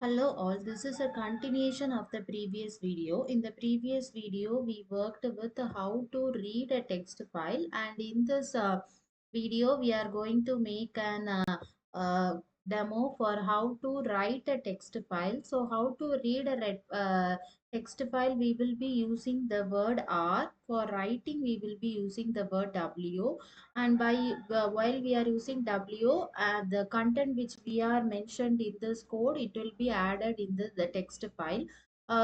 Hello all, this is a continuation of the previous video. In the previous video, we worked with how to read a text file, and in this video, we are going to make an demo for how to write a text file. So how to read a text file, we will be using the word R. For writing, we will be using the word W, and while we are using W, the content which we are mentioned in this code, it will be added in the text file.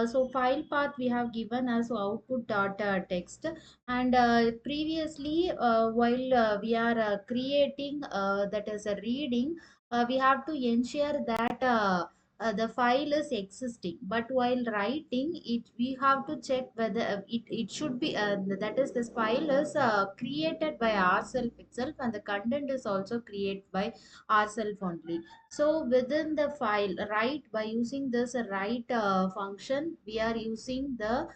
So file path we have given as output dot text, and previously while we are creating that is a reading, we have to ensure that the file is existing, but while writing it we have to check whether it should be that is this file is created by ourselves itself, and the content is also created by ourselves only. So within the file write, by using this write function, we are using the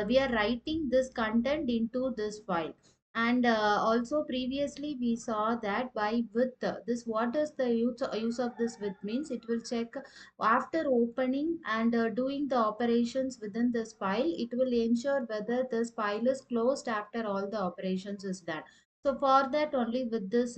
we are writing this content into this file. And also previously we saw that by with this, what is the use of this with means, it will check after opening and doing the operations within this file, it will ensure whether this file is closed after all the operations is done. So for that only, with this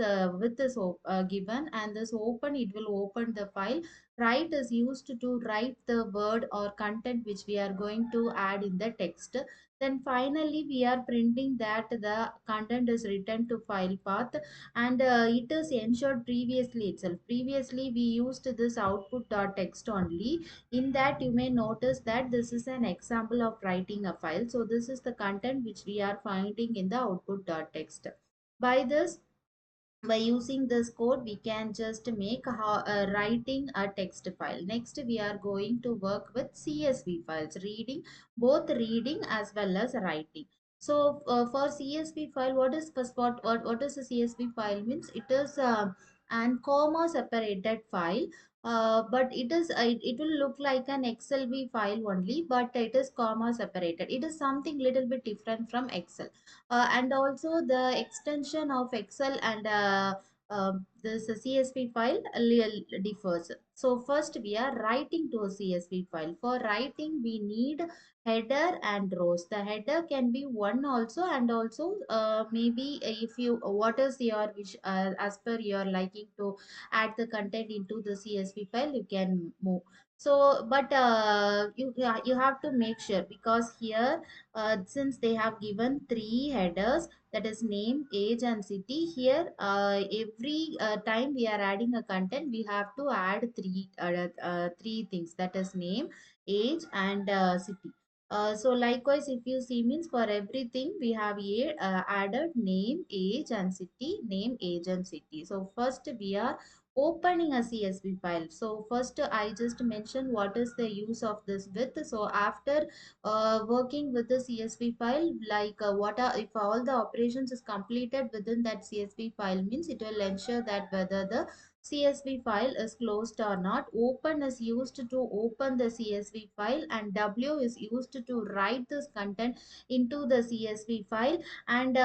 given and this open, it will open the file. Write is used to write the word or content which we are going to add in the text. Then finally we are printing that the content is written to file path, and it is ensured previously itself. Previously we used this output.text only. In that you may notice that this is an example of writing a file. So this is the content which we are finding in the output.text. By this, by using this code, we can just make writing a text file. Next we are going to work with CSV files, reading, both reading as well as writing. So for CSV file, what is first, what is a CSV file means? It is an comma separated file, but it will look like an XLV file only, but it is comma separated. It is something little bit different from Excel. And also the extension of Excel and this CSV file differs. So first we are writing to a CSV file. For writing we need header and rows. The header can be one also, and also maybe if you, what is your wish, as per your liking to add the content into the CSV file, you can move. So but you have to make sure, because here since they have given three headers, that is name, age and city. Here every time we are adding a content, we have to add three things, that is name, age and city. So likewise, if you see means, for everything we have added name, age and city, name, age and city. So first we are opening a CSV file. So first I just mentioned what is the use of this with. So after working with the CSV file, like what are, if all the operations is completed within that CSV file means, it will ensure that whether the CSV file is closed or not. Open is used to open the CSV file, and W is used to write this content into the CSV file. And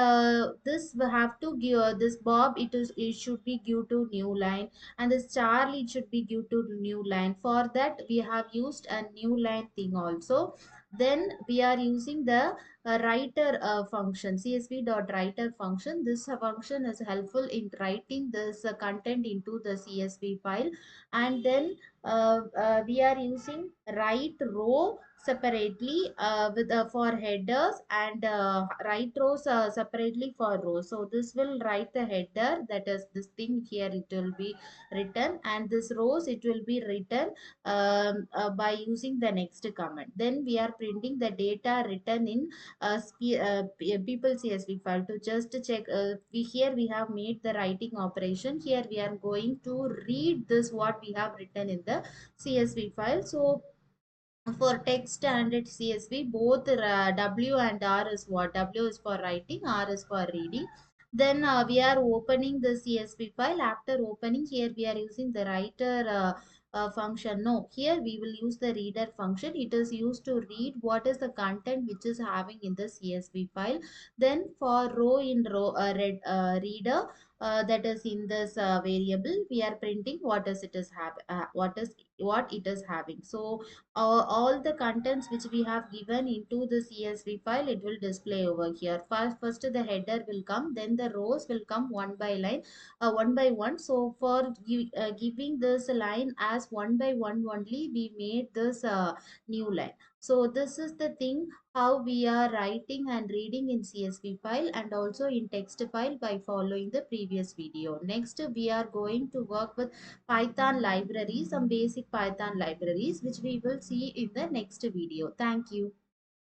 this will have to give this Bob, it should be give to new line, and this Charlie, it should be give to new line. For that we have used a new line thing also. Then we are using the writer function, csv.writer function. This function is helpful in writing this content into the CSV file. And then we are using write row separately with for headers, and write rows separately for rows. So this will write the header, that is this thing here, it will be written, and this rows it will be written by using the next command. Then we are printing the data written in people CSV file. To just check, we here we have made the writing operation. Here we are going to read this what we have written in the CSV file. So for text and its CSV, both W and R is what? W is for writing, R is for reading. Then we are opening the CSV file. After opening, here we are using the writer function. No, here we will use the reader function. It is used to read what is the content which is having in the CSV file. Then for row in row reader, that is in this variable, we are printing what it is having. So all the contents which we have given into the CSV file, it will display over here. First the header will come, then the rows will come one by line, one by one. So for giving this line as one by one only, we made this new line. So this is the thing how we are writing and reading in CSV file and also in text file by following the previous video. Next, we are going to work with Python libraries, some basic Python libraries, which we will see in the next video. Thank you.